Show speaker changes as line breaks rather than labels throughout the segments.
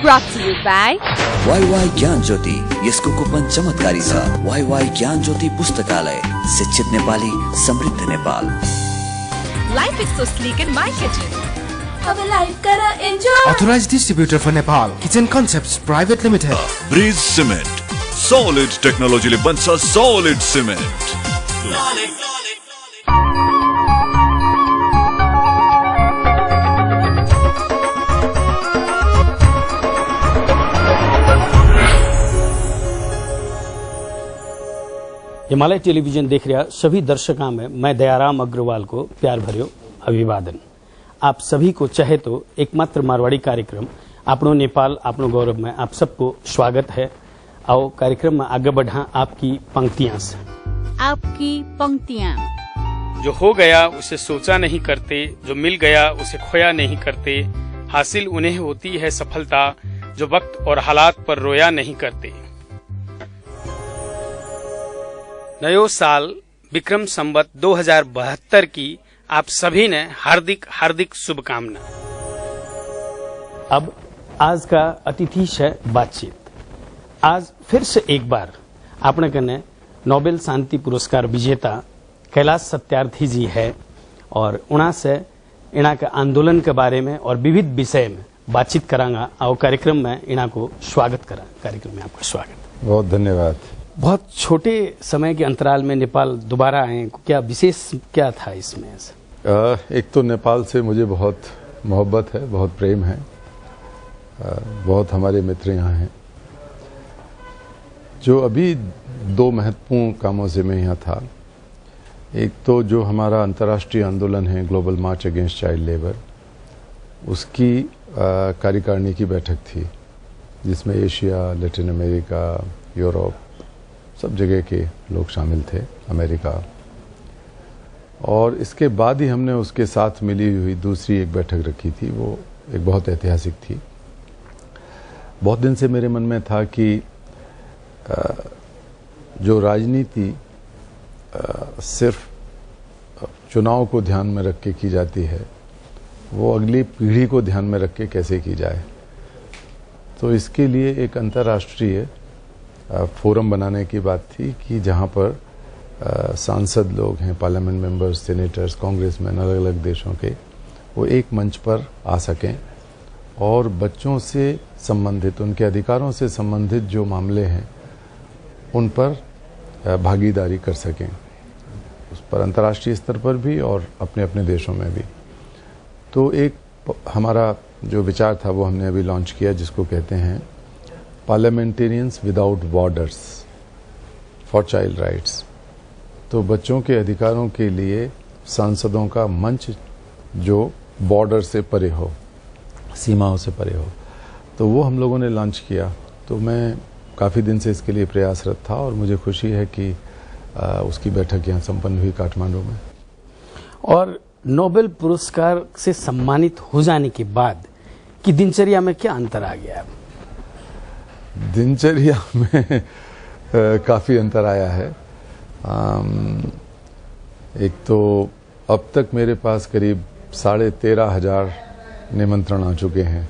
Brought to you by
YY ज्ञान ज्योति, यसको coupon चमत्कारी छ। YY ज्ञान ज्योति पुस्तकालय, शिक्षित नेपाली, समृद्ध Nepal.
Life is so sleek in my kitchen.
Have a life, kara enjoy.
Authorized distributor for Nepal, Kitchen Concepts Private Limited.
Breeze Cement, solid technology ले बन्छ solid cement.
हिमालय टेलीविजन देख रहा सभी दर्शकों में मैं दयाराम अग्रवाल को प्यार भर्यो अभिवादन। आप सभी को चाहे तो एकमात्र मारवाड़ी कार्यक्रम आपनो नेपाल आपनो गौरव में आप सबको स्वागत है। आओ कार्यक्रम में आगे बढ़ा आपकी पंक्तियां से।
आपकी पंक्तियां।
जो हो गया उसे सोचा नहीं करते, जो मिल गया उसे खोया नहीं करते, हासिल उन्हें होती है सफलता जो वक्त और हालात पर रोया नहीं करते। नयो साल विक्रम संवत 2072 की आप सभी ने हार्दिक हार्दिक शुभकामना। अब आज का अतिथि है बातचीत। आज फिर से एक बार आपने कने नोबेल शांति पुरस्कार विजेता कैलाश सत्यार्थी जी है और उना से इना के आंदोलन के बारे में और विविध विषय में बातचीत करांगा। आओ कार्यक्रम में इना को स्वागत करा। कार्यक्रम में आपका स्वागत।
बहुत धन्यवाद।
बहुत छोटे समय के अंतराल में नेपाल दोबारा आए, क्या विशेष क्या था इसमें?
एक तो नेपाल से मुझे बहुत मोहब्बत है, बहुत प्रेम है, बहुत हमारे मित्र यहाँ हैं। जो अभी दो महत्वपूर्ण कामों से मैं यहाँ था, एक तो जो हमारा अंतर्राष्ट्रीय आंदोलन है ग्लोबल मार्च अगेंस्ट चाइल्ड लेबर, उसकी कार्यकारिणी की बैठक थी जिसमें एशिया, लैटिन अमेरिका, यूरोप सब जगह के लोग शामिल थे, अमेरिका। और इसके बाद ही हमने उसके साथ मिली हुई दूसरी एक बैठक रखी थी, वो एक बहुत ऐतिहासिक थी। बहुत दिन से मेरे मन में था कि जो राजनीति सिर्फ चुनाव को ध्यान में रख के की जाती है, वो अगली पीढ़ी को ध्यान में रख के कैसे की जाए। तो इसके लिए एक अंतर्राष्ट्रीय फोरम बनाने की बात थी कि जहां पर सांसद लोग हैं, पार्लियामेंट मेंबर्स, सेनेटर्स, कांग्रेसमैन अलग अलग देशों के, वो एक मंच पर आ सकें और बच्चों से संबंधित, उनके अधिकारों से संबंधित जो मामले हैं उन पर भागीदारी कर सकें, उस पर अंतर्राष्ट्रीय स्तर पर भी और अपने अपने देशों में भी। तो एक हमारा जो विचार था वो हमने अभी लॉन्च किया, जिसको कहते हैं parliamentarians without borders for child rights. तो बच्चों के अधिकारों के लिए सांसदों का मंच जो बॉर्डर से परे हो, सीमाओं से परे हो, तो वो हम लोगों ने लॉन्च किया। तो मैं काफ़ी दिन से इसके लिए प्रयासरत था और मुझे खुशी है कि उसकी बैठक यहाँ संपन्न हुई काठमांडू में।
और नोबेल पुरस्कार से सम्मानित हो जाने के बाद की दिनचर्या में क्या अंतर आ गया?
दिनचर्या में काफ़ी अंतर आया है। एक तो अब तक मेरे पास करीब 13,500 निमंत्रण आ चुके हैं।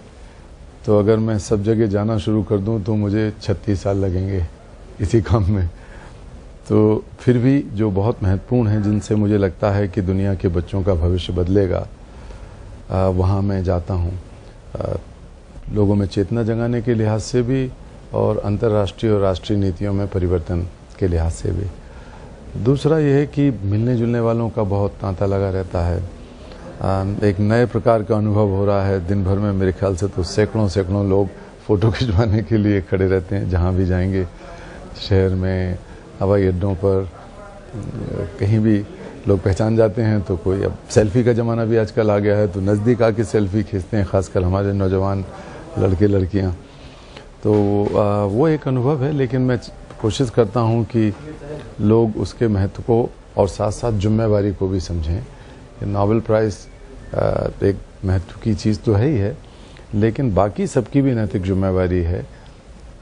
तो अगर मैं सब जगह जाना शुरू कर दूं तो मुझे 36 साल लगेंगे इसी काम में। तो फिर भी जो बहुत महत्वपूर्ण है, जिनसे मुझे लगता है कि दुनिया के बच्चों का भविष्य बदलेगा, वहाँ मैं जाता हूँ। लोगों में चेतना जगाने के लिहाज से भी और अंतर्राष्ट्रीय और राष्ट्रीय नीतियों में परिवर्तन के लिहाज से भी। दूसरा यह है कि मिलने जुलने वालों का बहुत तांता लगा रहता है। एक नए प्रकार का अनुभव हो रहा है। दिन भर में मेरे ख्याल से तो सैकड़ों लोग फ़ोटो खिंचवाने के लिए खड़े रहते हैं। जहाँ भी जाएंगे, शहर में, हवाई अड्डों पर, कहीं भी लोग पहचान जाते हैं। तो कोई, अब सेल्फी का ज़माना भी आजकल आ गया है, तो नज़दीक आके सेल्फी खींचते हैं, ख़ासकर हमारे नौजवान लड़के लड़कियाँ। तो वो एक अनुभव है। लेकिन मैं कोशिश करता हूँ कि लोग उसके महत्व को और साथ साथ जिम्मेवारी को भी समझें। नोबेल प्राइज़ एक महत्व की चीज़ तो है ही है, लेकिन बाकी सबकी भी नैतिक जिम्मेवारी है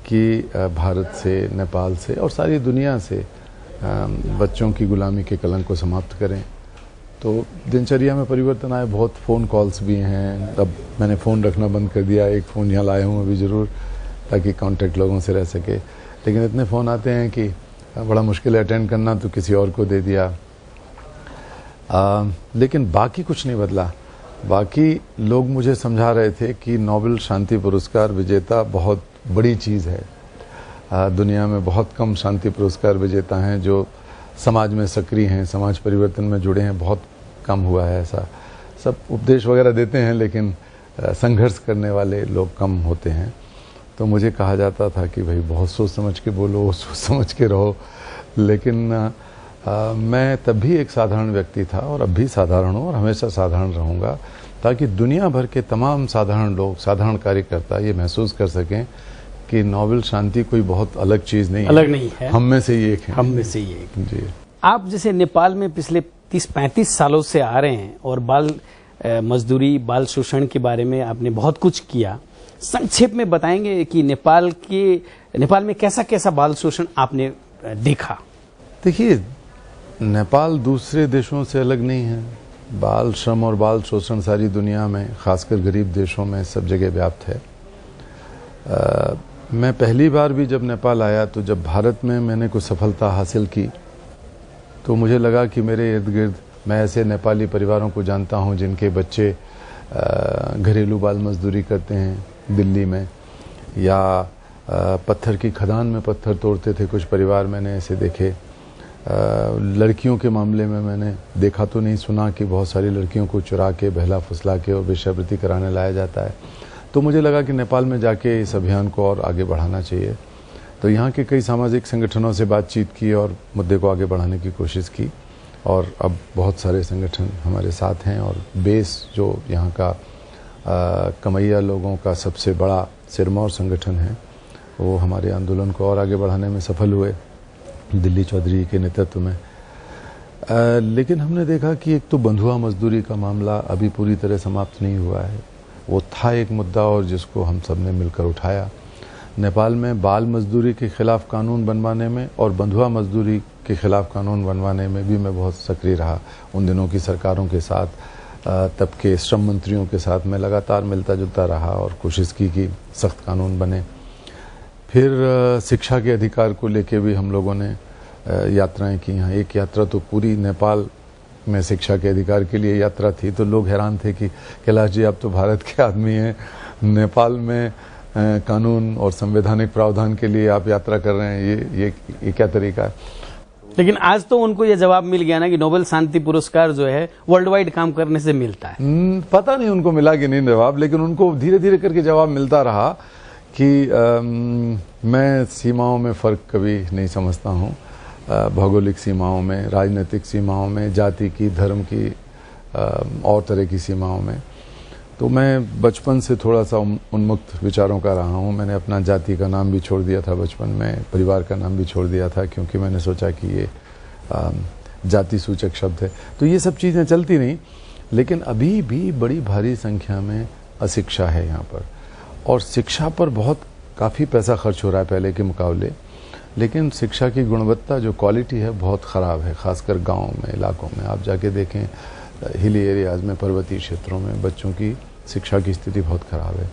कि भारत से, नेपाल से और सारी दुनिया से बच्चों की गुलामी के कलंक को समाप्त करें तो दिनचर्या में परिवर्तन आए, बहुत फ़ोन कॉल्स भी हैं। अब मैंने फ़ोन रखना बंद कर दिया, एक फ़ोन यहाँ लाया हूँ अभी ज़रूर, ताकि कांटेक्ट लोगों से रह सके। लेकिन इतने फ़ोन आते हैं कि बड़ा मुश्किल है अटेंड करना, तो किसी और को दे दिया। लेकिन बाकी कुछ नहीं बदला। बाकी लोग मुझे समझा रहे थे कि नोबेल शांति पुरस्कार विजेता बहुत बड़ी चीज़ है। दुनिया में बहुत कम शांति पुरस्कार विजेता हैं जो समाज में सक्रिय हैं, समाज परिवर्तन में जुड़े हैं, बहुत कम हुआ है ऐसा। सब उपदेश वगैरह देते हैं, लेकिन संघर्ष करने वाले लोग कम होते हैं। तो मुझे कहा जाता था कि भाई बहुत सोच समझ के बोलो, सोच समझ के रहो। लेकिन मैं तब भी एक साधारण व्यक्ति था और अब भी साधारण हूँ और हमेशा साधारण रहूँगा, ताकि दुनिया भर के तमाम साधारण लोग, साधारण कार्यकर्ता ये महसूस कर सकें कि नोबेल शांति कोई बहुत अलग चीज़ नहीं है, हम में से ही एक है।
हम में से ही एक।
जी।
आप जैसे नेपाल में पिछले 30-35 सालों से आ रहे हैं और बाल मजदूरी, बाल शोषण के बारे में आपने बहुत कुछ किया। संक्षेप में बताएंगे कि नेपाल में कैसा कैसा बाल शोषण आपने देखा?
देखिए, नेपाल दूसरे देशों से अलग नहीं है। बाल श्रम और बाल शोषण सारी दुनिया में, खासकर गरीब देशों में, सब जगह व्याप्त है। मैं पहली बार भी जब नेपाल आया, तो जब भारत में मैंने कुछ सफलता हासिल की, तो मुझे लगा कि मेरे इर्द गिर्द मैं ऐसे नेपाली परिवारों को जानता हूं जिनके बच्चे घरेलू बाल मजदूरी करते हैं दिल्ली में, या पत्थर की खदान में पत्थर तोड़ते थे कुछ परिवार, मैंने ऐसे देखे। लड़कियों के मामले में मैंने देखा तो नहीं, सुना कि बहुत सारी लड़कियों को चुरा के, बहला फुसला के और वेश्यावृत्ति कराने लाया जाता है। तो मुझे लगा कि नेपाल में जाके इस अभियान को और आगे बढ़ाना चाहिए। तो यहाँ के कई सामाजिक संगठनों से बातचीत की और मुद्दे को आगे बढ़ाने की कोशिश की, और अब बहुत सारे संगठन हमारे साथ हैं। और बेस जो यहाँ का कमैया लोगों का सबसे बड़ा सिरमौर संगठन है, वो हमारे आंदोलन को और आगे बढ़ाने में सफल हुए दिल्ली चौधरी के नेतृत्व में। लेकिन हमने देखा कि एक तो बंधुआ मजदूरी का मामला अभी पूरी तरह समाप्त नहीं हुआ है। वो था एक मुद्दा और जिसको हम सब ने मिलकर उठाया। नेपाल में बाल मजदूरी के खिलाफ कानून बनवाने में और बंधुआ मजदूरी के खिलाफ कानून बनवाने में भी मैं बहुत सक्रिय रहा। उन दिनों की सरकारों के साथ, तब के श्रम मंत्रियों के साथ मैं लगातार मिलता जुलता रहा और कोशिश की कि सख्त कानून बने। फिर शिक्षा के अधिकार को लेके भी हम लोगों ने यात्राएं की। यहाँ एक यात्रा तो पूरी नेपाल में शिक्षा के अधिकार के लिए यात्रा थी। तो लोग हैरान थे कि कैलाश जी, आप तो भारत के आदमी हैं, नेपाल में कानून और संवैधानिक प्रावधान के लिए आप यात्रा कर रहे हैं, ये क्या तरीका है?
लेकिन आज तो उनको ये जवाब मिल गया ना कि नोबेल शांति पुरस्कार जो है वर्ल्ड वाइड काम करने से मिलता है।
पता नहीं उनको मिला कि नहीं जवाब, लेकिन उनको धीरे धीरे करके जवाब मिलता रहा कि मैं सीमाओं में फ़र्क कभी नहीं समझता हूँ। भौगोलिक सीमाओं में, राजनीतिक सीमाओं में, जाति की, धर्म की और तरह की सीमाओं में। तो मैं बचपन से थोड़ा सा उन्मुक्त विचारों का रहा हूँ। मैंने अपना जाति का नाम भी छोड़ दिया था बचपन में, परिवार का नाम भी छोड़ दिया था, क्योंकि मैंने सोचा कि ये जाति सूचक शब्द है। तो ये सब चीज़ें चलती नहीं। लेकिन अभी भी बड़ी भारी संख्या में अशिक्षा है यहाँ पर, और शिक्षा पर बहुत काफ़ी पैसा खर्च हो रहा है पहले के मुकाबले। लेकिन शिक्षा की गुणवत्ता, जो क्वालिटी है, बहुत ख़राब है, खासकर गाँव में, इलाकों में। आप जाके देखें, हिली एरियाज़ में, पर्वतीय क्षेत्रों में बच्चों की शिक्षा की स्थिति बहुत ख़राब है।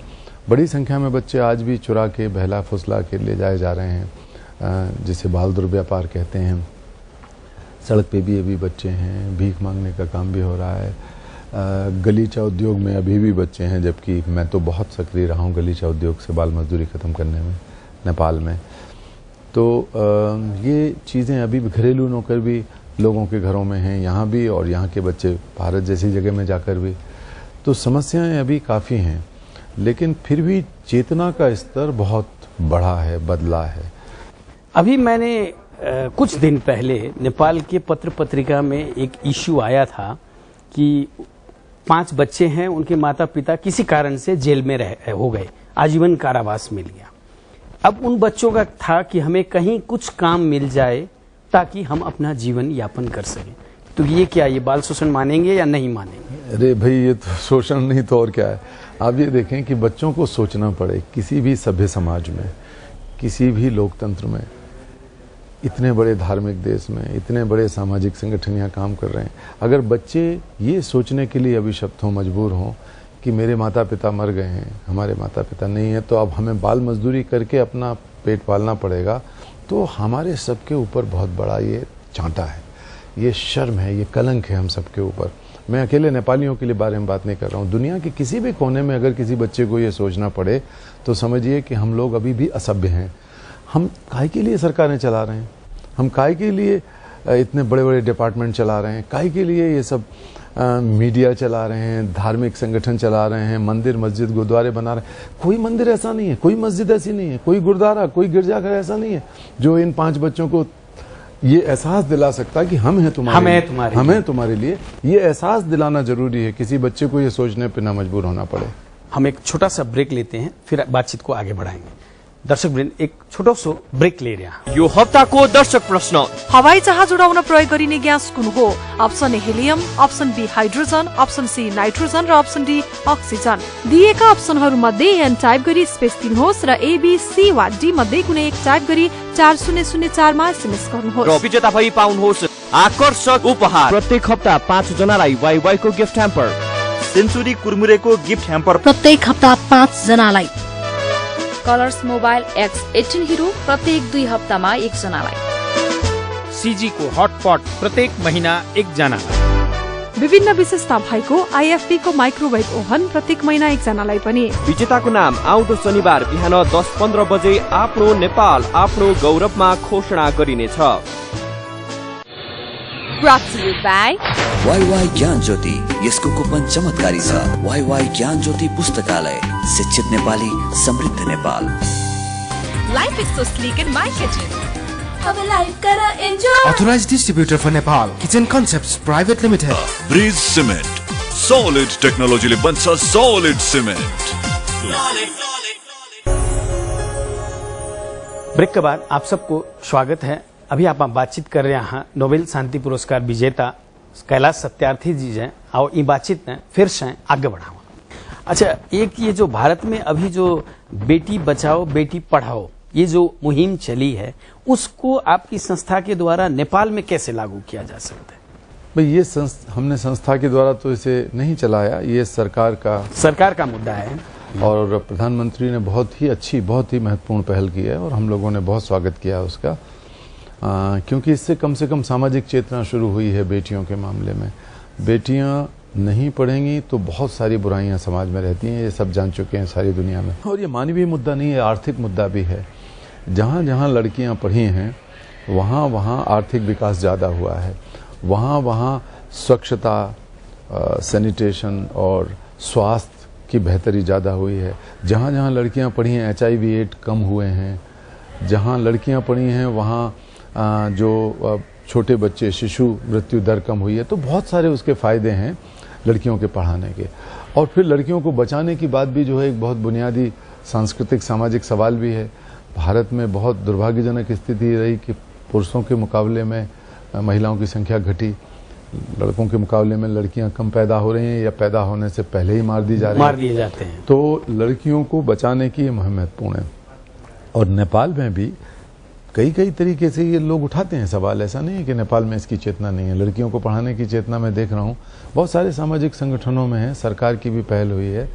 बड़ी संख्या में बच्चे आज भी चुरा के, बहला फुसला के ले जाए जा रहे हैं, जिसे बाल दुर्व्यापार कहते हैं। सड़क पे भी अभी बच्चे हैं, भीख मांगने का काम भी हो रहा है। गलीचा उद्योग में अभी भी बच्चे हैं, जबकि मैं तो बहुत सक्रिय रहा हूँ गलीचा उद्योग से बाल मजदूरी ख़त्म करने में नेपाल में। तो ये चीज़ें अभी भी, घरेलू नौकर भी लोगों के घरों में हैं यहाँ भी, और यहाँ के बच्चे भारत जैसी जगह में जाकर भी। तो समस्याएं अभी काफ़ी हैं, लेकिन फिर भी चेतना का स्तर बहुत बढ़ा है, बदला है।
अभी मैंने कुछ दिन पहले नेपाल के पत्र पत्रिका में एक इश्यू आया था कि 5 बच्चे हैं, उनके माता पिता किसी कारण से जेल में हो गए, आजीवन कारावास मिल गया। अब उन बच्चों का था कि हमें कहीं कुछ काम मिल जाए ताकि हम अपना जीवन यापन कर सकें। तो ये क्या, ये बाल शोषण मानेंगे या नहीं मानेंगे?
अरे भाई, ये तो शोषण नहीं तो और क्या है। आप ये देखें कि बच्चों को सोचना पड़े, किसी भी सभ्य समाज में, किसी भी लोकतंत्र में इतने बड़े धार्मिक देश में इतने बड़े सामाजिक संगठन यहाँ काम कर रहे हैं, अगर बच्चे ये सोचने के लिए अभिशप्त हों, मजबूर हों कि मेरे माता पिता मर गए हैं, हमारे माता पिता नहीं है, तो अब हमें बाल मजदूरी करके अपना पेट पालना पड़ेगा, तो हमारे सबके ऊपर बहुत बड़ा ये चांटा है, ये शर्म है, ये कलंक है हम सबके ऊपर। मैं अकेले नेपालियों के लिए बारे में बात नहीं कर रहा हूँ, दुनिया के किसी भी कोने में अगर किसी बच्चे को ये सोचना पड़े तो समझिए कि हम लोग अभी भी असभ्य हैं। हम काहे के लिए सरकारें चला रहे हैं, हम काहे के लिए इतने बड़े बड़े डिपार्टमेंट चला रहे हैं, काहे के लिए ये सब मीडिया चला रहे हैं, धार्मिक संगठन चला रहे हैं, मंदिर मस्जिद गुरुद्वारे बना रहे हैं। कोई मंदिर ऐसा नहीं है, कोई मस्जिद ऐसी नहीं है, कोई गुरुद्वारा कोई गिरजाघर ऐसा नहीं है जो इन 5 बच्चों को ये एहसास दिला सकता कि हम हैं तुम्हारे लिए। ये एहसास दिलाना जरूरी है, किसी बच्चे को ये सोचने पे ना मजबूर होना पड़े।
हम एक छोटा सा ब्रेक लेते हैं, फिर बातचीत को आगे बढ़ाएंगे। दर्शक वृन्द, एक छोटो सो ब्रेक ले रहा।
यो हप्ताको दर्शक प्रश्न,
हवाई जहाज उडाउन प्रयोग गरिने ग्यास कुन हो? Option A helium, option B hydrogen, option C nitrogen र अप्सन डी अक्सिजन। दिएका अप्सनहरू मध्ये एन टाइप गरी स्पेस दिनुहोस् र ए बी सी वा डी मध्ये कुनै एक टाइप गरी 4004 मा एसएमएस गर्नुहोस्
र विजेता भई पाउनुहोस् आकर्षक उपहार। प्रत्येक हप्ता 5 जनालाई वाइवाई को गिफ्ट ह्याम्पर, सेन्चुरी कुरमुरेको गिफ्ट ह्याम्पर
प्रत्येक हप्ता 5 जनालाई।
कलर्स मोबाइल X18 हिरो प्रत्येक 2 हप्तामा 1 जनालाई।
सीजी को हटपट प्रत्येक महीना 1 जनालाई।
विभिन्न विशेषता भएको IFP को माइक्रोवेभ ओभन प्रत्येक महिना 1 जनालाई पनि।
विजेताको नाम आउँदो शनिबार बिहान 10:15 बजे आफ्नो नेपाल आफ्नो गौरवमा घोषणा गरिनेछ।
Brought to you by
WaiWai ज्ञान ज्योति, यसको कुपन चमत्कारी छ। वाईवाई ज्ञान ज्योति पुस्तकालय, शिक्षित नेपाली समृद्ध Nepal.
Life is so sleek in my kitchen.
अब लाइफ करा enjoy.
Authorized distributor for Nepal, Kitchen Concepts Private Limited.
Bridge cement, solid टेक्नोलॉजीले बन्छ सॉलिड सिमेन्ट।
ब्रेक के बाद आप सबको स्वागत है। अभी आप बातचीत कर रहे हैं नोबेल शांति पुरस्कार विजेता कैलाश सत्यार्थी जी हैं, और ये बातचीत ने फिर से आगे बढ़ाओ। अच्छा, एक ये जो भारत में अभी जो बेटी बचाओ बेटी पढ़ाओ ये जो मुहिम चली है, उसको आपकी संस्था के द्वारा नेपाल में कैसे लागू किया जा सकता है?
भाई ये हमने संस्था के द्वारा तो इसे नहीं चलाया, ये सरकार का
मुद्दा है,
और प्रधानमंत्री ने बहुत ही अच्छी बहुत ही महत्वपूर्ण पहल की है और हम लोगों ने बहुत स्वागत किया उसका, क्योंकि इससे कम से कम सामाजिक चेतना शुरू हुई है बेटियों के मामले में। बेटियां नहीं पढ़ेंगी तो बहुत सारी बुराइयां समाज में रहती हैं, ये सब जान चुके हैं सारी दुनिया में। और ये मानवीय मुद्दा नहीं है, आर्थिक मुद्दा भी है। जहाँ जहाँ लड़कियां पढ़ी हैं वहाँ वहाँ आर्थिक विकास ज़्यादा हुआ है, वहाँ वहाँ स्वच्छता, सैनिटेशन और स्वास्थ्य की बेहतरी ज़्यादा हुई है। जहाँ जहाँ लड़कियाँ पढ़ी हैं HIV एड्स कम हुए हैं। जहाँ लड़कियाँ पढ़ी हैं वहाँ जो छोटे बच्चे शिशु मृत्यु दर कम हुई है। तो बहुत सारे उसके फ़ायदे हैं लड़कियों के पढ़ाने के। और फिर लड़कियों को बचाने की बात भी जो है एक बहुत बुनियादी सांस्कृतिक सामाजिक सवाल भी है। भारत में बहुत दुर्भाग्यजनक स्थिति रही कि पुरुषों के मुकाबले में महिलाओं की संख्या घटी, लड़कों के मुकाबले में लड़कियां कम पैदा हो रही हैं या पैदा होने से पहले ही मार दिए जाते हैं। तो लड़कियों को बचाने की ये मुहिम महत्वपूर्ण है। और नेपाल में भी कई तरीके से ये लोग उठाते हैं सवाल। ऐसा नहीं है कि नेपाल में इसकी चेतना नहीं है। लड़कियों को पढ़ाने की चेतना मैं देख रहा हूँ बहुत सारे सामाजिक संगठनों में है, सरकार की भी पहल हुई है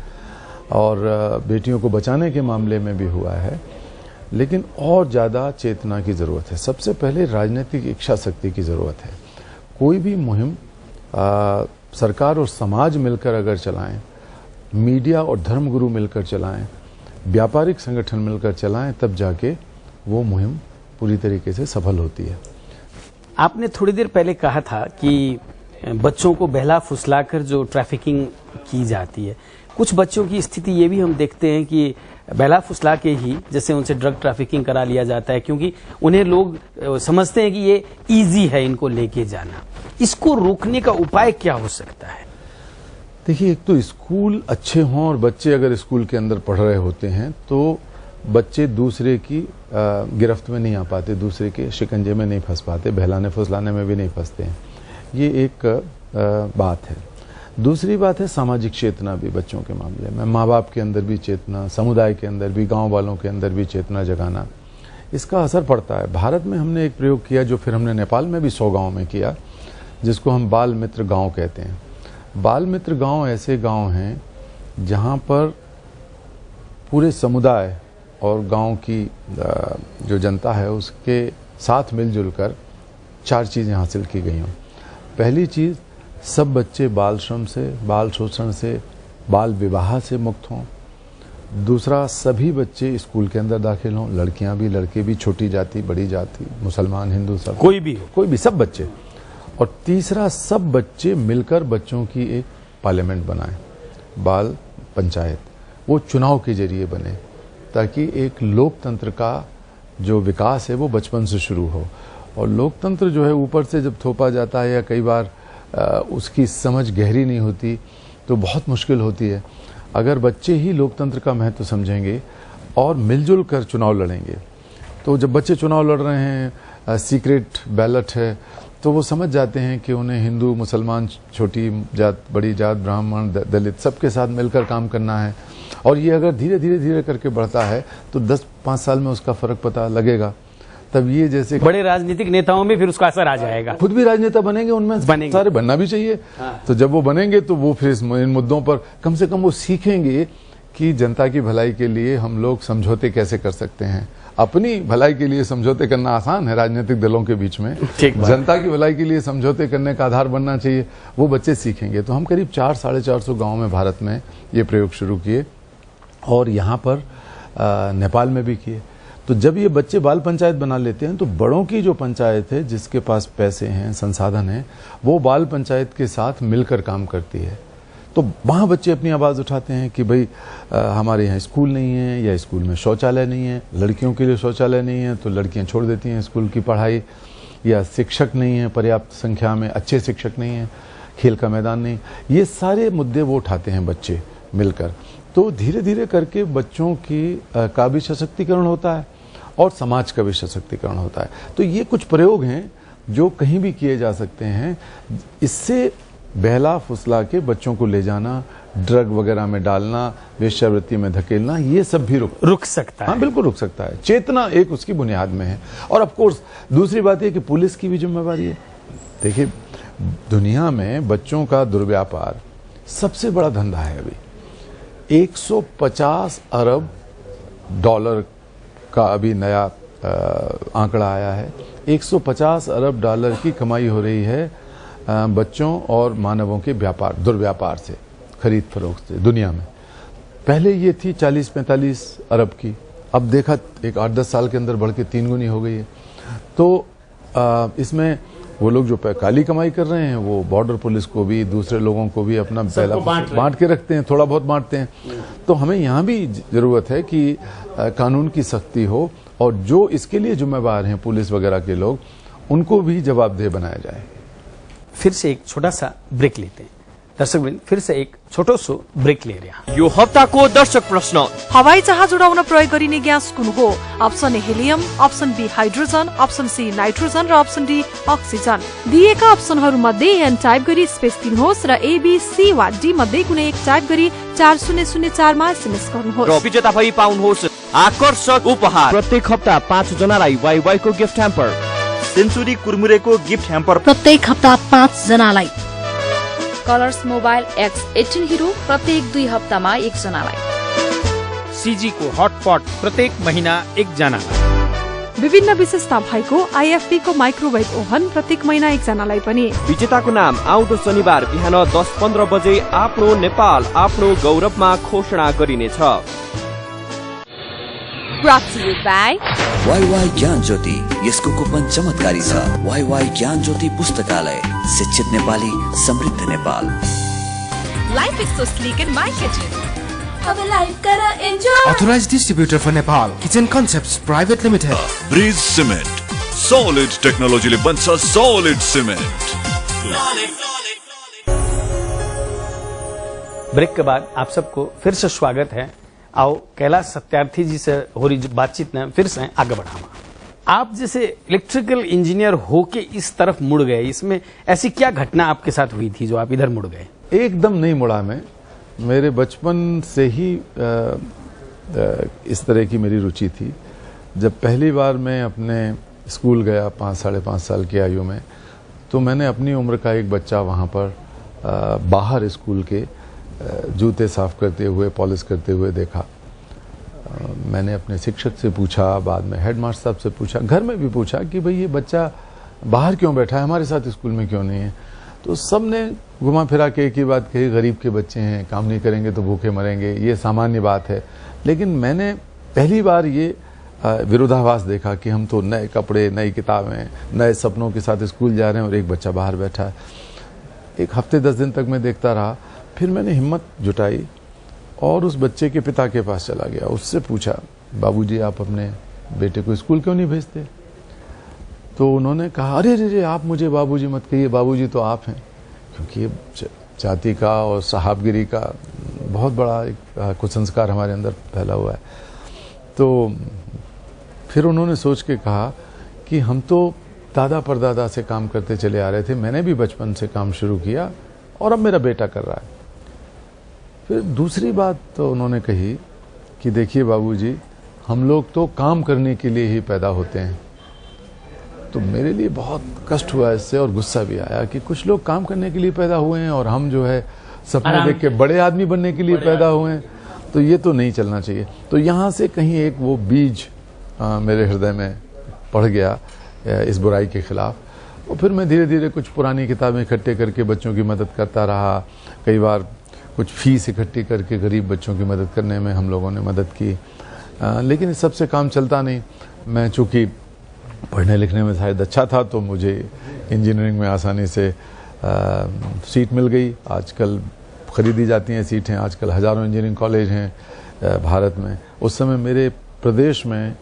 और बेटियों को बचाने के मामले में भी हुआ है। लेकिन और ज़्यादा चेतना की ज़रूरत है। सबसे पहले राजनीतिक इच्छा शक्ति की ज़रूरत है। कोई भी मुहिम सरकार और समाज मिलकर अगर चलाएं, मीडिया और धर्मगुरु मिलकर चलाएं, व्यापारिक संगठन मिलकर चलाएं, तब जाके वो मुहिम पूरी तरीके से सफल होती है।
आपने थोड़ी देर पहले कहा था कि बच्चों को बहला फुसलाकर जो ट्रैफिकिंग की जाती है, कुछ बच्चों की स्थिति ये भी हम देखते हैं कि बहला फुसला के ही जैसे उनसे ड्रग ट्रैफिकिंग करा लिया जाता है, क्योंकि उन्हें लोग समझते हैं कि ये इजी है इनको लेके जाना। इसको रोकने का उपाय क्या हो सकता है?
देखिए, एक तो स्कूल अच्छे हों और बच्चे अगर स्कूल के अंदर पढ़ रहे होते हैं तो बच्चे दूसरे की गिरफ्त में नहीं आ पाते, दूसरे के शिकंजे में नहीं फंस पाते, बहलाने फुसलाने में भी नहीं फंसते हैं। ये एक बात है। दूसरी बात है सामाजिक चेतना भी बच्चों के मामले में, माँ बाप के अंदर भी चेतना, समुदाय के अंदर भी, गांव वालों के अंदर भी चेतना जगाना। इसका असर पड़ता है। भारत में हमने एक प्रयोग किया जो फिर हमने नेपाल में भी 100 गांव में किया, जिसको हम बाल मित्र गांव कहते हैं। बाल मित्र गांव ऐसे गांव हैं जहां पर पूरे समुदाय और गांव की जो जनता है उसके साथ मिलजुल कर 4 चीज़ें हासिल की गई हों। पहली चीज़, सब बच्चे बाल श्रम से, बाल शोषण से, बाल विवाह से मुक्त हों। दूसरा, सभी बच्चे स्कूल के अंदर दाखिल हों, लड़कियां भी लड़के भी, छोटी जाति बड़ी जाति, मुसलमान हिंदू सब,
कोई भी
सब बच्चे। और तीसरा, सब बच्चे मिलकर बच्चों की एक पार्लियामेंट बनाएं, बाल पंचायत, वो चुनाव के जरिए बने, ताकि एक लोकतंत्र का जो विकास है वो बचपन से शुरू हो। और लोकतंत्र जो है ऊपर से जब थोपा जाता है या कई बार उसकी समझ गहरी नहीं होती तो बहुत मुश्किल होती है। अगर बच्चे ही लोकतंत्र का महत्व समझेंगे और मिलजुल कर चुनाव लड़ेंगे, तो जब बच्चे चुनाव लड़ रहे हैं, सीक्रेट बैलेट है, तो वो समझ जाते हैं कि उन्हें हिंदू, मुसलमान, छोटी जात, बड़ी जात, ब्राह्मण, दलित सबके साथ मिलकर काम करना है। और ये अगर धीरे धीरे करके बढ़ता है तो 10-5 साल में उसका फर्क पता लगेगा। तब ये जैसे
बड़े राजनीतिक नेताओं में फिर उसका असर आ जाएगा,
खुद भी राजनेता बनेंगे, उनमें सारे बनना भी चाहिए। तो जब वो बनेंगे तो वो फिर इन मुद्दों पर कम से कम वो सीखेंगे कि जनता की भलाई के लिए हम लोग समझौते कैसे कर सकते हैं। अपनी भलाई के लिए समझौते करना आसान है राजनीतिक दलों के बीच में, जनता की भलाई के लिए समझौते करने का आधार बनना चाहिए, वो बच्चे सीखेंगे। तो हम करीब 400-450 गाँव में भारत में ये प्रयोग शुरू किए और यहाँ पर नेपाल में भी किए। तो जब ये बच्चे बाल पंचायत बना लेते हैं तो बड़ों की जो पंचायत है, जिसके पास पैसे हैं, संसाधन हैं, वो बाल पंचायत के साथ मिलकर काम करती है। तो वहाँ बच्चे अपनी आवाज़ उठाते हैं कि भाई हमारे यहाँ स्कूल नहीं है या स्कूल में शौचालय नहीं है, लड़कियों के लिए शौचालय नहीं है तो लड़कियाँ छोड़ देती हैं स्कूल की पढ़ाई, या शिक्षक नहीं है पर्याप्त संख्या में, अच्छे शिक्षक नहीं हैं, खेल का मैदान नहीं। ये सारे मुद्दे वो उठाते हैं बच्चे मिलकर। तो धीरे धीरे करके बच्चों का भी सशक्तिकरण होता है और समाज का भी सशक्तिकरण होता है। तो ये कुछ प्रयोग हैं जो कहीं भी किए जा सकते हैं। इससे बहला फुसला के बच्चों को ले जाना, ड्रग वगैरह में डालना, वेश्यावृत्ति में धकेलना, ये सब भी रुक सकता है। हाँ, बिल्कुल रुक सकता है। चेतना एक उसकी बुनियाद में है। और ऑफ कोर्स दूसरी बात यह कि पुलिस की भी जिम्मेवारी है। देखिए, दुनिया में बच्चों का दुर्व्यापार सबसे बड़ा धंधा है। अभी 150 अरब डॉलर का अभी नया आंकड़ा आया है। 150 अरब डॉलर की कमाई हो रही है बच्चों और मानवों के दुर्व्यापार से, खरीद फरोख्त से दुनिया में। पहले ये थी 40-45 अरब की, अब देखा एक 8-10 साल के अंदर बढ़ के 3 गुनी हो गई है। तो इसमें वो लोग जो काली कमाई कर रहे हैं वो बॉर्डर पुलिस को भी, दूसरे लोगों को भी अपना पहला बांट के रखते हैं, थोड़ा बहुत बांटते हैं। तो हमें यहाँ भी जरूरत है कि कानून की सख्ती हो और जो इसके लिए जिम्मेवार हैं पुलिस वगैरह के लोग, उनको भी जवाबदेह बनाया जाए।
फिर से एक छोटा सा ब्रेक लेते हैं। दर्शकवृन्द, फिर से एक छोटो सो ब्रेक ले रहा
यो हप्ताको दर्शक प्रश्न,
हवाई जहाज उडाउन प्रयोग गरिने ग्यास कुन हो? Option A helium, option B hydrogen, option C nitrogen र अप्सन डी अक्सिजन। दिएका अप्सनहरू मध्ये एन टाइप गरी स्पेस दिनुहोस् र ए, बी, सी वा डी मध्ये कुनै एक टाइप गरी 4004 मा एसएमएस गर्नुहोस्
र विजेता भई पाउनुहोस् आकर्षक उपहार। प्रत्येक हप्ता 5 जनालाई वाइवाई को गिफ्ट ह्याम्पर, सेन्चुरी कुरमुरेको गिफ्ट ह्याम्पर
प्रत्येक हप्ता 5 जनालाई।
कलर्स मोबाइल X18 हिरो प्रत्येक 2 हप्तामा 1 जनालाई।
सीजी को हटपट प्रत्येक महीना 1 जनालाई।
विभिन्न विशेषता भएको आईएफबी को माइक्रोवेभ ओभन प्रत्येक महिना 1 जनालाई पनि।
विजेताको नाम आउँदो शनिबार बिहान 10:15 बजे आफ्नो नेपाल आफ्नो गौरवमा घोषणा गरिनेछ।
Brought to you by
WaiWai ज्ञान ज्योति, यसको कुपन चमत्कारी छ। वाईवाई ज्ञान ज्योति पुस्तकालय, शिक्षित नेपाली, समृद्ध Nepal.
Life is so sleek in my kitchen. अब लाइफ करा enjoy.
Authorized distributor for Nepal, Kitchen Concepts Private Limited.
Bridge cement, solid टेक्नोलोजीले बन्छ सॉलिड सिमेन्ट।
ब्रेक के बाद आप सबको फिर से स्वागत है। आओ कैलाश सत्यार्थी जी से हो रही बातचीत में फिर से आगे बढ़ावा। आप जैसे इलेक्ट्रिकल इंजीनियर होके इस तरफ मुड़ गए, इसमें ऐसी क्या घटना आपके साथ हुई थी जो आप इधर मुड़ गए?
एकदम नहीं मुड़ा मैं। मेरे बचपन से ही इस तरह की मेरी रुचि थी। जब पहली बार मैं अपने स्कूल गया 5-5.5 साल की आयु में, तो मैंने अपनी उम्र का एक बच्चा वहाँ पर बाहर स्कूल के जूते साफ करते हुए, पॉलिश करते हुए देखा। मैंने अपने शिक्षक से पूछा, बाद में हेडमास्टर साहब से पूछा, घर में भी पूछा कि भाई ये बच्चा बाहर क्यों बैठा है, हमारे साथ स्कूल में क्यों नहीं है। तो सब ने घुमा फिरा के एक ही बात कही, गरीब के बच्चे हैं, काम नहीं करेंगे तो भूखे मरेंगे, ये सामान्य बात है। लेकिन मैंने पहली बार ये विरोधाभास देखा कि हम तो नए कपड़े, नई किताबें, नए सपनों के साथ स्कूल जा रहे हैं और एक बच्चा बाहर बैठा है। एक हफ्ते 10 दिन तक मैं देखता रहा। फिर मैंने हिम्मत जुटाई और उस बच्चे के पिता के पास चला गया। उससे पूछा, बाबूजी आप अपने बेटे को स्कूल क्यों नहीं भेजते? तो उन्होंने कहा, अरे रे आप मुझे बाबूजी मत कहिए, बाबूजी तो आप हैं। क्योंकि ये जाति का और साहबगिरी का बहुत बड़ा एक कुसंस्कार हमारे अंदर फैला हुआ है। तो फिर उन्होंने सोच के कहा कि हम तो दादा परदादा से काम करते चले आ रहे थे, मैंने भी बचपन से काम शुरू किया और अब मेरा बेटा कर रहा है। फिर दूसरी बात तो उन्होंने कही कि देखिए बाबूजी, हम लोग तो काम करने के लिए ही पैदा होते हैं। तो मेरे लिए बहुत कष्ट हुआ इससे और गुस्सा भी आया कि कुछ लोग काम करने के लिए पैदा हुए हैं और हम जो है सपने देख के बड़े आदमी बनने के लिए पैदा हुए हैं। तो ये तो नहीं चलना चाहिए। तो यहाँ से कहीं एक वो बीज मेरे हृदय में पड़ गया इस बुराई के खिलाफ। और फिर मैं धीरे धीरे कुछ पुरानी किताबें इकट्ठे करके बच्चों की मदद करता रहा। कई बार कुछ फीस इकट्ठी करके गरीब बच्चों की मदद करने में हम लोगों ने मदद की। लेकिन इस सबसे काम चलता नहीं। मैं चूँकि पढ़ने लिखने में शायद अच्छा था तो मुझे इंजीनियरिंग में आसानी से सीट मिल गई। आजकल खरीदी जाती हैं सीटें, आजकल हज़ारों इंजीनियरिंग कॉलेज हैं भारत में। उस समय मेरे प्रदेश में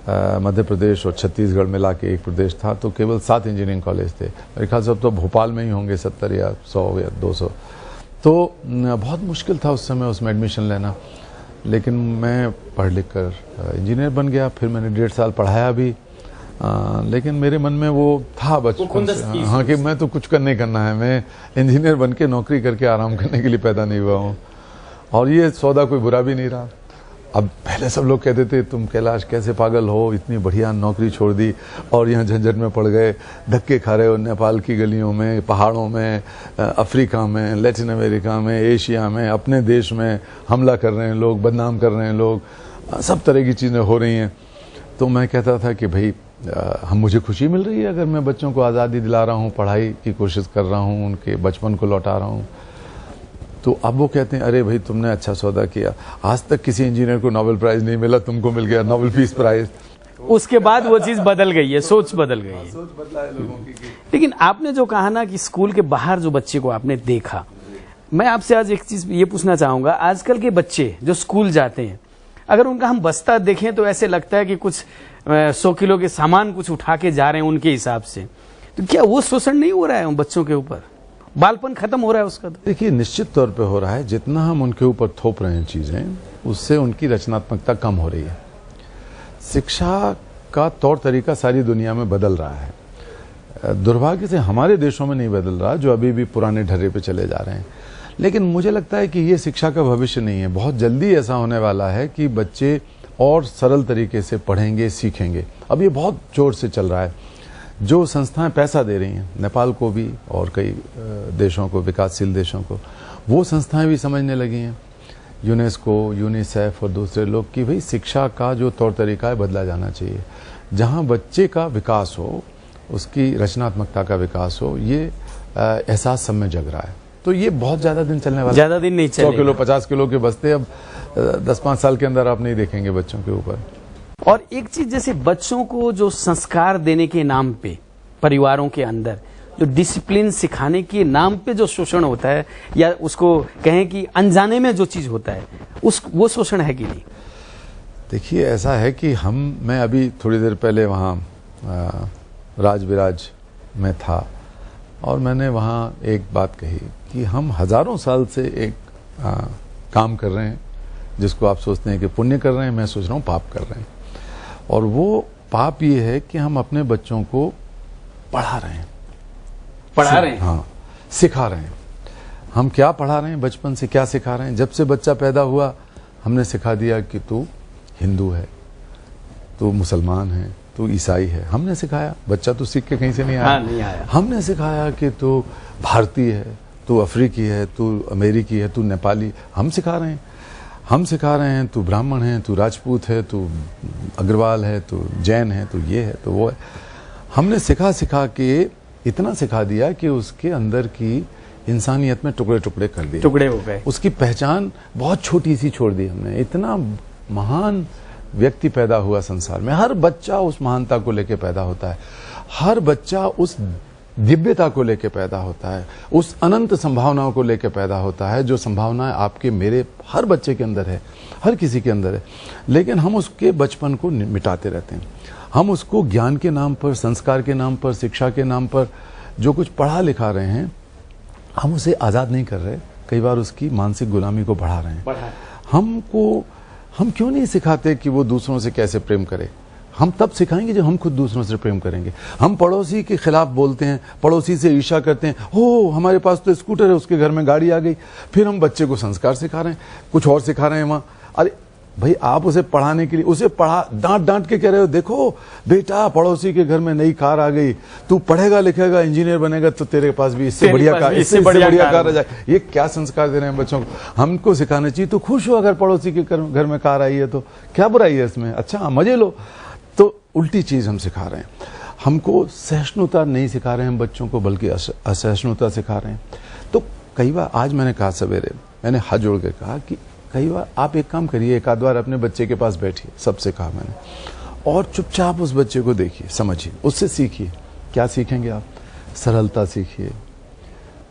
मध्य प्रदेश और छत्तीसगढ़ मिला के एक प्रदेश था, तो केवल 7 इंजीनियरिंग कॉलेज थे। मेरे ख्याल से अब तो भोपाल में ही होंगे 70 या 100 या 200। तो बहुत मुश्किल था उस समय उसमें एडमिशन लेना। लेकिन मैं पढ़ लिख कर इंजीनियर बन गया। फिर मैंने 1.5 साल पढ़ाया भी। लेकिन मेरे मन में वो था बचपन से, हाँ, कि मैं तो कुछ नहीं करना है, मैं इंजीनियर बन के नौकरी करके आराम करने के लिए पैदा नहीं हुआ हूँ। और ये सौदा कोई बुरा भी नहीं रहा। अब पहले सब लोग कहते थे तुम कैलाश कैसे पागल हो, इतनी बढ़िया नौकरी छोड़ दी और यहाँ झंझट में पड़ गए, धक्के खा रहे हो नेपाल की गलियों में, पहाड़ों में, अफ्रीका में, लैटिन अमेरिका में, एशिया में, अपने देश में हमला कर रहे हैं लोग, बदनाम कर रहे हैं लोग, सब तरह की चीज़ें हो रही हैं। तो मैं कहता था कि भाई मुझे खुशी मिल रही है अगर मैं बच्चों को आज़ादी दिला रहा हूँ, पढ़ाई की कोशिश कर रहा हूँ, उनके बचपन को लौटा रहा हूँ। तो अब वो कहते हैं अरे भाई तुमने अच्छा सौदा किया, आज तक किसी इंजीनियर को नोबेल प्राइज नहीं मिला, तुमको मिल गया नोबेल पीस प्राइज।
उसके बाद वो चीज बदल गई है, सोच बदल गई है,
सोच बदला है लोगों की।
लेकिन आपने जो कहा ना कि स्कूल के बाहर जो बच्चे को आपने देखा, मैं आपसे आज एक चीज ये पूछना चाहूंगा। आजकल के बच्चे जो स्कूल जाते हैं, अगर उनका हम बस्ता देखें तो ऐसे लगता है कि कुछ 100 किलो के सामान कुछ उठा के जा रहे हैं उनके हिसाब से। तो क्या वो शोषण नहीं हो रहा है उन बच्चों के ऊपर? बालपन खत्म हो रहा है उसका?
देखिए निश्चित तौर पे हो रहा है। जितना हम उनके ऊपर थोप रहे हैं चीजें, उससे उनकी रचनात्मकता कम हो रही है। शिक्षा का तौर तरीका सारी दुनिया में बदल रहा है। दुर्भाग्य से हमारे देशों में नहीं बदल रहा, जो अभी भी पुराने ढर्रे पे चले जा रहे हैं। लेकिन मुझे लगता है कि ये शिक्षा का भविष्य नहीं है। बहुत जल्दी ऐसा होने वाला है कि बच्चे और सरल तरीके से पढ़ेंगे, सीखेंगे। अब ये बहुत जोर से चल रहा है। जो संस्थाएं पैसा दे रही हैं, नेपाल को भी और कई देशों को, विकासशील देशों को, वो संस्थाएं भी समझने लगी हैं, यूनेस्को, यूनिसेफ और दूसरे लोग, कि भाई शिक्षा का जो तौर तरीका है बदला जाना चाहिए। जहां बच्चे का विकास हो, उसकी रचनात्मकता का विकास हो, ये एहसास सब में जग रहा है। तो ये बहुत ज्यादा दिन चलने वाला,
ज्यादा दिन नहीं चलेगा।
100 किलो 50 किलो के बस्ते अब 10-5 साल के अंदर आप नहीं देखेंगे बच्चों के ऊपर।
और एक चीज, जैसे बच्चों को जो संस्कार देने के नाम पे परिवारों के अंदर जो डिसिप्लिन सिखाने के नाम पे जो शोषण होता है, या उसको कहें कि अनजाने में जो चीज होता है, वो शोषण है कि नहीं?
देखिए ऐसा है कि मैं अभी थोड़ी देर पहले वहाँ राजविराज में था और मैंने वहाँ एक बात कही कि हम हजारों साल से एक काम कर रहे हैं जिसको आप सोचते हैं कि पुण्य कर रहे हैं, मैं सोच रहा हूँ पाप कर रहे हैं। और वो पाप ये है कि हम अपने बच्चों को पढ़ा रहे हैं, हाँ, सिखा रहे हैं। हम क्या पढ़ा रहे हैं, बचपन से क्या सिखा रहे हैं? जब से बच्चा पैदा हुआ हमने सिखा दिया कि तू हिंदू है, तू मुसलमान है, तू ईसाई है। हमने सिखाया, बच्चा तो सीख के कहीं से नहीं आया।
हाँ, नहीं आया।
हमने सिखाया कि तू भारतीय है, तू अफ्रीकी है, तू अमेरिकी है, तू नेपाली। हम सिखा रहे हैं, हम सिखा रहे हैं तू ब्राह्मण है, तू राजपूत है, तू अग्रवाल है, तू जैन है, तू ये है, तो वो है। हमने सिखा के इतना सिखा दिया कि उसके अंदर की इंसानियत में टुकड़े टुकड़े कर दिए,
टुकड़े हो गए।
उसकी पहचान बहुत छोटी सी छोड़ दी हमने। इतना महान व्यक्ति पैदा हुआ संसार में। हर बच्चा उस महानता को लेकर पैदा होता है, हर बच्चा उस दिव्यता को लेकर पैदा होता है, उस अनंत संभावनाओं को लेकर पैदा होता है, जो संभावनाएं आपके मेरे हर बच्चे के अंदर है, हर किसी के अंदर है। लेकिन हम उसके बचपन को मिटाते रहते हैं। हम उसको ज्ञान के नाम पर, संस्कार के नाम पर, शिक्षा के नाम पर जो कुछ पढ़ा लिखा रहे हैं, हम उसे आज़ाद नहीं कर रहे, कई बार उसकी मानसिक गुलामी को बढ़ा रहे हैं। हम क्यों नहीं सिखाते कि वो दूसरों से कैसे प्रेम करे? हम तब सिखाएंगे जब हम खुद दूसरों से प्रेम करेंगे। हम पड़ोसी के खिलाफ बोलते हैं, पड़ोसी से ईर्ष्या करते हैं, हो हमारे पास तो स्कूटर है, उसके घर में गाड़ी आ गई। फिर हम बच्चे को संस्कार सिखा रहे हैं, कुछ और सिखा रहे हैं वहां। अरे भाई, आप उसे पढ़ाने के लिए उसे डांट के कह रहे हो, देखो बेटा पड़ोसी के घर में नई कार आ गई, तू पढ़ेगा लिखेगा इंजीनियर बनेगा तो तेरे पास भी इससे बढ़िया कार आ जाए। ये क्या संस्कार दे रहे हैं बच्चों को? हमको सिखाना चाहिए तो खुश हो, अगर पड़ोसी के घर में कार आई है तो क्या बुराई है इसमें, अच्छा मजे लो। तो उल्टी चीज हम सिखा रहे हैं। हमको सहिष्णुता नहीं सिखा रहे हैं बच्चों को, बल्कि असहिष्णुता सिखा रहे हैं। तो कई बार आज मैंने कहा, सवेरे मैंने हाथ जोड़ के कहा कि कई बार आप एक काम करिए, एक आध बार अपने बच्चे के पास बैठिए, सबसे कहा मैंने, और चुपचाप उस बच्चे को देखिए, समझिए, उससे सीखिए। क्या सीखेंगे आप? सरलता सीखिए,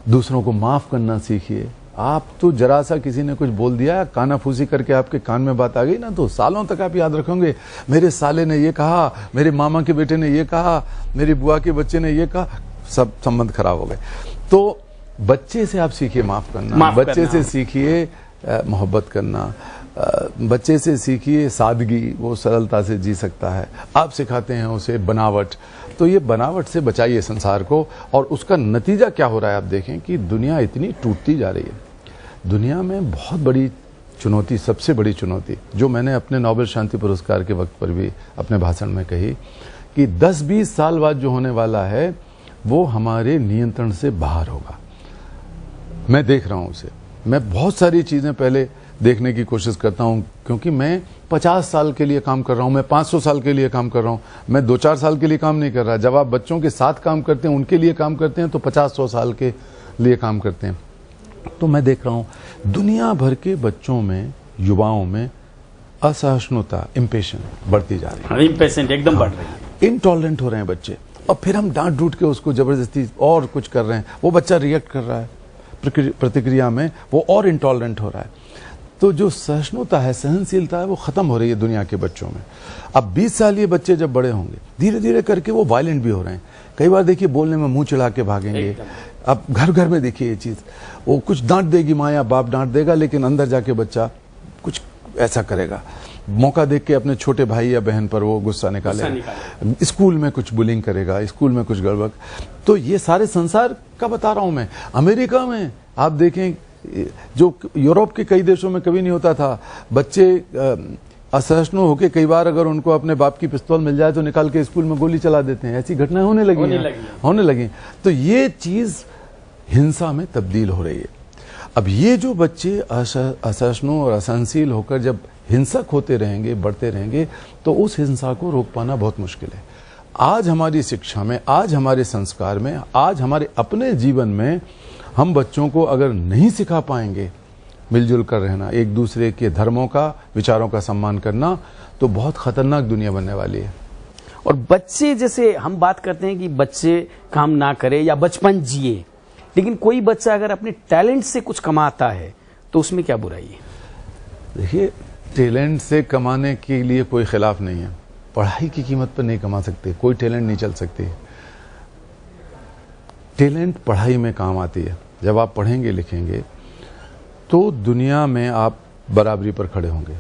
दूसरों को माफ करना सीखिए। आप तो जरा सा किसी ने कुछ बोल दिया, कानाफूसी करके आपके कान में बात आ गई ना, तो सालों तक आप याद रखोगे, मेरे साले ने ये कहा, मेरे मामा के बेटे ने ये कहा, मेरी बुआ के बच्चे ने ये कहा, सब संबंध खराब हो गए। तो बच्चे से आप सीखिए माफ करना, बच्चे से सीखिए मोहब्बत करना, बच्चे से सीखिए सादगी, वो सरलता से जी सकता है। आप सिखाते हैं उसे बनावट, तो ये बनावट से बचाइए संसार को। और उसका नतीजा क्या हो रहा है आप देखें कि दुनिया इतनी टूटती जा रही है। दुनिया में बहुत बड़ी चुनौती, सबसे बड़ी चुनौती जो मैंने अपने नोबेल शांति पुरस्कार के वक्त पर भी अपने भाषण में कही, कि 10-20 साल बाद जो होने वाला है वो हमारे नियंत्रण से बाहर होगा। मैं देख रहा हूं उसे। मैं बहुत सारी चीजें पहले देखने की कोशिश करता हूं, क्योंकि मैं 50 साल के लिए काम कर रहा हूं, मैं 500 साल के लिए काम कर रहा हूं, मैं 2-4 साल के लिए काम नहीं कर रहा। जब आप बच्चों के साथ काम करते हैं, उनके लिए काम करते हैं, तो 50-100 साल के लिए काम करते हैं। तो मैं देख रहा हूं दुनिया भर के बच्चों में, युवाओं में असहिष्णुता, इम्पेशेंट बढ़ती जा रही है।
इम्पेशेंट एकदम बढ़ रही है,
इंटॉलरेंट हो रहे हैं बच्चे। और फिर हम डांट डूट के उसको जबरदस्ती और कुछ कर रहे हैं, वो बच्चा रिएक्ट कर रहा है प्रतिक्रिया में, वो और इंटॉलरेंट हो रहा है। तो जो सहिष्णुता है, सहनशीलता है, वो खत्म हो रही है दुनिया के बच्चों में। अब 20 साल ये बच्चे जब बड़े होंगे, धीरे धीरे करके वो वायलेंट भी हो रहे हैं। कई बार देखिए बोलने में मुंह चिढ़ा के भागेंगे। अब घर घर में देखिए ये चीज, वो कुछ डांट देगी माँ या बाप डांट देगा, लेकिन अंदर जाके बच्चा कुछ ऐसा करेगा। मौका देख के अपने छोटे भाई या बहन पर वो गुस्सा निकालेगा। स्कूल में कुछ बुलिंग करेगा, स्कूल में कुछ गड़बड़। तो ये सारे संसार का बता रहा हूं मैं। अमेरिका में आप देखें, जो यूरोप के कई देशों में कभी नहीं होता था, बच्चे असहिष्णु होकर कई बार अगर उनको अपने बाप की पिस्तौल मिल जाए तो निकाल के स्कूल में गोली चला देते हैं। ऐसी घटनाएं होने लगी। तो ये चीज हिंसा में तब्दील हो रही है। अब ये जो बच्चे असहिष्णु और असहनशील होकर जब हिंसक होते रहेंगे, बढ़ते रहेंगे, तो उस हिंसा को रोक पाना बहुत मुश्किल है। आज हमारी शिक्षा में, आज हमारे संस्कार में, आज हमारे अपने जीवन में हम बच्चों को अगर नहीं सिखा पाएंगे मिलजुल कर रहना, एक दूसरे के धर्मों का, विचारों का सम्मान करना, तो बहुत खतरनाक दुनिया बनने वाली है।
और बच्चे, जैसे हम बात करते हैं कि बच्चे काम ना करे या बचपन जिए, लेकिन कोई बच्चा अगर अपने टैलेंट से कुछ कमाता है तो उसमें क्या बुराई है?
देखिए, टैलेंट से कमाने के लिए कोई खिलाफ नहीं है। पढ़ाई की कीमत पर नहीं कमा सकते, कोई टैलेंट नहीं चल सकती। टैलेंट पढ़ाई में काम आती है। जब आप पढ़ेंगे लिखेंगे तो दुनिया में आप बराबरी पर खड़े होंगे।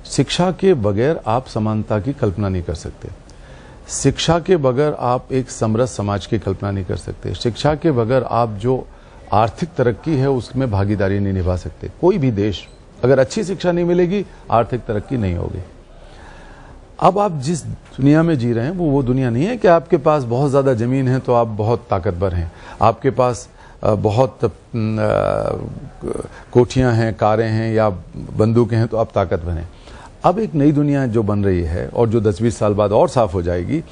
शिक्षा के बगैर आप समानता की कल्पना नहीं कर सकते। शिक्षा के बगैर आप एक समृद्ध समाज की कल्पना नहीं कर सकते। शिक्षा के बगैर आप जो आर्थिक तरक्की है उसमें भागीदारी नहीं निभा सकते। कोई भी देश, अगर अच्छी शिक्षा नहीं मिलेगी, आर्थिक तरक्की नहीं होगी। अब आप जिस दुनिया में जी रहे हैं वो दुनिया नहीं है कि आपके पास बहुत ज़्यादा ज़मीन है तो आप बहुत ताकतवर हैं, आपके पास बहुत कोठियां हैं, कारें हैं या बंदूकें हैं तो आप ताकतवर हैं। अब एक नई दुनिया जो बन रही है और जो 10-20 साल बाद और साफ हो जाएगी,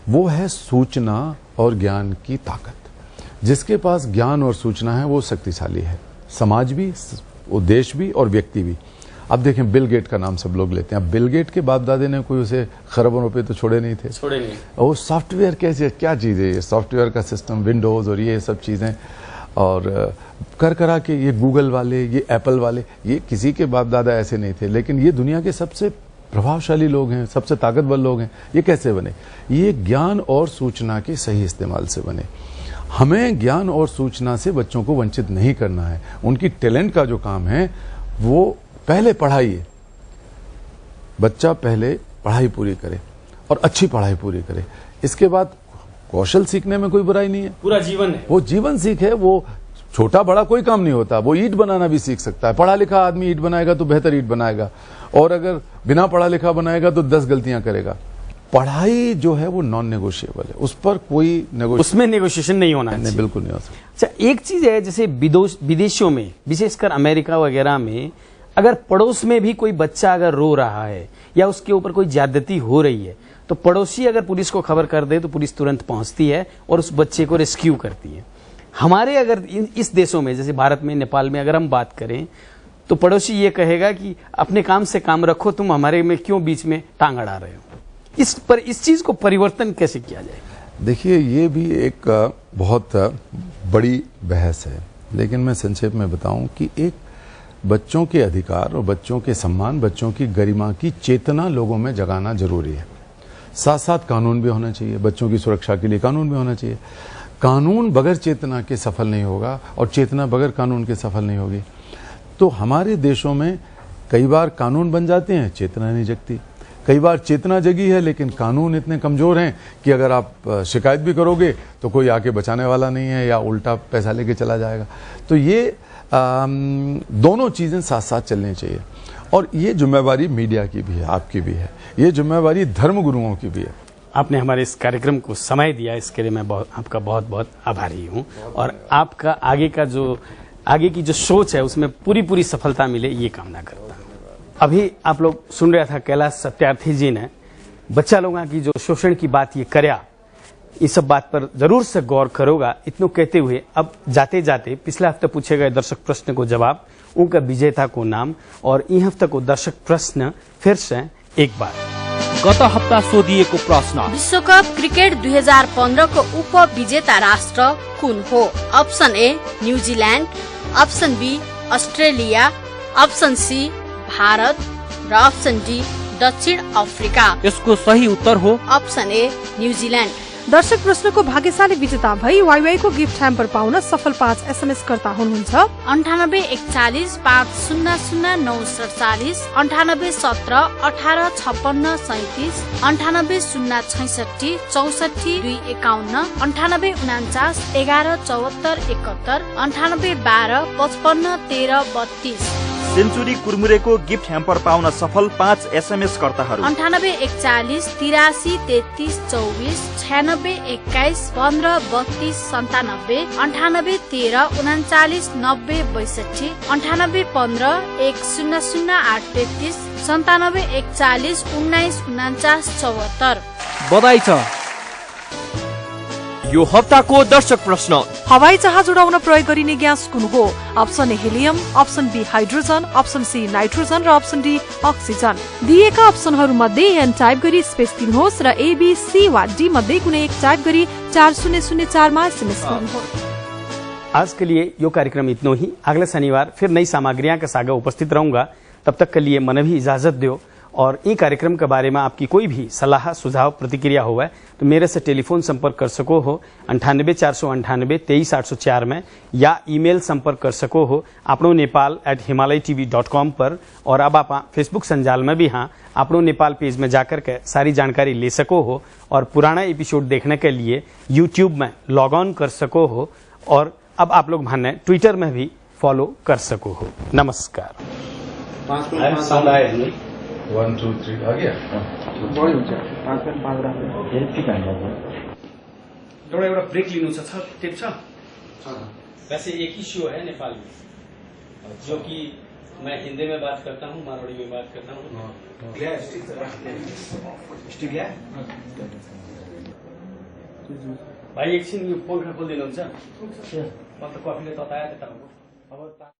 वो है सूचना और ज्ञान की ताकत। जिसके पास ज्ञान और सूचना है वो शक्तिशाली है, समाज भी, वो देश भी और व्यक्ति भी। अब देखें, बिल गेट का नाम सब लोग लेते हैं। अब बिल गेट के बाप दादे ने कोई उसे खरबों रुपए तो छोड़े नहीं थे। वो सॉफ्टवेयर कैसे, क्या चीज़ है ये सॉफ्टवेयर का सिस्टम, विंडोज़ और ये सब चीज़ें, और कर करा के ये गूगल वाले, ये एप्पल वाले, ये किसी के बाप दादा ऐसे नहीं थे, लेकिन ये दुनिया के सबसे प्रभावशाली लोग हैं, सबसे ताकतवर लोग हैं। ये कैसे बने? ये ज्ञान और सूचना के सही इस्तेमाल से बने। हमें ज्ञान और सूचना से बच्चों को वंचित नहीं करना है। उनकी टैलेंट का जो काम है वो पहले पढ़ाइए, बच्चा पहले पढ़ाई पूरी करे और अच्छी पढ़ाई पूरी करे, इसके बाद कौशल सीखने में कोई बुराई नहीं है।
पूरा जीवन है,
वो जीवन सीख है, वो छोटा बड़ा कोई काम नहीं होता। वो ईंट बनाना भी सीख सकता है। पढ़ा लिखा आदमी ईंट बनाएगा तो बेहतर ईंट बनाएगा, और अगर बिना पढ़ा लिखा बनाएगा तो 10 गलतियां करेगा। पढ़ाई जो है वो नॉन नेगोशिएबल है, उस पर कोई
उसमें नेगोशिएशन नहीं होना चाहिए।
बिल्कुल नहीं हो सकता।
अच्छा, एक चीज है, जैसे विदेशों में, विशेषकर अमेरिका वगैरह में, अगर पड़ोस में भी कोई बच्चा अगर रो रहा है या उसके ऊपर कोई ज्यादती हो रही है तो पड़ोसी अगर पुलिस को खबर कर दे तो पुलिस तुरंत पहुंचती है और उस बच्चे को रेस्क्यू करती है। हमारे अगर इस देशों में, जैसे भारत में, नेपाल में अगर हम बात करें तो पड़ोसी ये कहेगा कि अपने काम से काम रखो, तुम हमारे में क्यों बीच में टांग अड़ा रहे हो। इस चीज को परिवर्तन कैसे किया जाए?
देखिए, ये भी एक बहुत बड़ी बहस है, लेकिन मैं संक्षेप में बताऊं कि एक बच्चों के अधिकार और बच्चों के सम्मान, बच्चों की गरिमा की चेतना लोगों में जगाना जरूरी है। साथ साथ कानून भी होना चाहिए, बच्चों की सुरक्षा के लिए कानून भी होना चाहिए। कानून बगैर चेतना के सफल नहीं होगा और चेतना बगैर कानून के सफल नहीं होगी। तो हमारे देशों में कई बार कानून बन जाते हैं, चेतना नहीं जगती। कई बार चेतना जगी है लेकिन कानून इतने कमजोर हैं कि अगर आप शिकायत भी करोगे तो कोई आके बचाने वाला नहीं है या उल्टा पैसा लेके चला जाएगा। तो ये दोनों चीजें साथ साथ चलनी चाहिए, और ये जिम्मेवारी मीडिया की भी है, आपकी भी है, ये जिम्मेवारी धर्म गुरुओं की भी है।
आपने हमारे इस कार्यक्रम को समय दिया, इसके लिए मैं आपका बहुत बहुत आभारी हूँ, और आपका आगे की जो सोच है उसमें पूरी सफलता मिले, ये कामना करता हूँ। अभी आप लोग सुन रहा था कैलाश सत्यार्थी जी ने बच्चा लोगों की जो शोषण की बात ये कर्या, इस सब बात पर जरूर से गौर करोगा। इतनो कहते हुए अब जाते जाते पिछले हफ्ते पूछे गए दर्शक प्रश्न को जवाब, उनका विजेता को नाम और इ हफ्ता को दर्शक प्रश्न फिर से एक बार।
गत हप्ता सोधिएको प्रश्न,
विश्वकप क्रिकेट 2015 को उपविजेता राष्ट्र कुन हो? Option A New Zealand, option B Australia, option C Bharat र अप्सन डी दक्षिण अफ्रिका।
यसको सही उत्तर हो
अप्सन ए न्यूजीलैंड।
दर्शक प्रश्नको भाग्यशाली विजेता भई वाईवाई को गिफ्ट ह्याम्पर पाउन सफल 5 SMS कर्ता हुनुहुन्छ।
9841 500 947, 9817 18 56 37, 98 066 64 251, 9849 11 74 71, 98 12 55 13 32।
सेन्चुरी कुरमुरेको गिफ्ट ह्याम्पर पाउन सफल 5 SMS कर्ताहरू
9841 83 33 24, 96 21 15 32 97, 98 13 39 90 62, 98 15 100 8 33, 97 41 19 49 74।
बधाई छ। यो हप्ताको दर्शक प्रश्न,
हवाई जहाज उडाउन प्रयोग गरिने ग्यास कुन हो? Option A helium, option B hydrogen, option C nitrogen र अप्सन डी अक्सिजन। दिएका अप्सनहरू मध्ये एन टाइप गरी स्पेस दिनुहोस् र ए बी सी वा डी मध्ये कुनै एक टाइप गरी 4004 मा SMS गर्नुहोस्।
आज के लिए यो कार्यक्रम इतना ही। अगले शनिवार फिर नई सामग्रियां के साथ उपस्थित रहूंगा। तब तक के लिए मन भी इजाजत दो, और ये कार्यक्रम के बारे में आपकी कोई भी सलाह सुझाव प्रतिक्रिया हो तो मेरे से टेलीफोन संपर्क कर सको हो 98 498 23 804 में, या ईमेल संपर्क कर सको हो आपनो नेपाल@himalaytv.com पर। और अब आप फेसबुक संजाल में भी हाँ आपनो नेपाल पेज में जाकर के सारी जानकारी ले सको हो, और पुराना एपिसोड देखने के लिए यूट्यूब में लॉग ऑन कर सको हो, और अब आप लोग माने ट्विटर में भी फॉलो कर सको हो। नमस्कार।
1 2 3 आ गया।
बढी हुन्छ 5.5 राख्नु
एउटा ब्रेक लिनु छ टेप छ वैसे एक ही शो है नेपाली में जो कि मैं हिंदी में बात करता हूँ मारवाड़ी में बात करता हूँ भाइ एकछिन यो पंखा खोलिदिनुहुन्छ म त कफीले तताए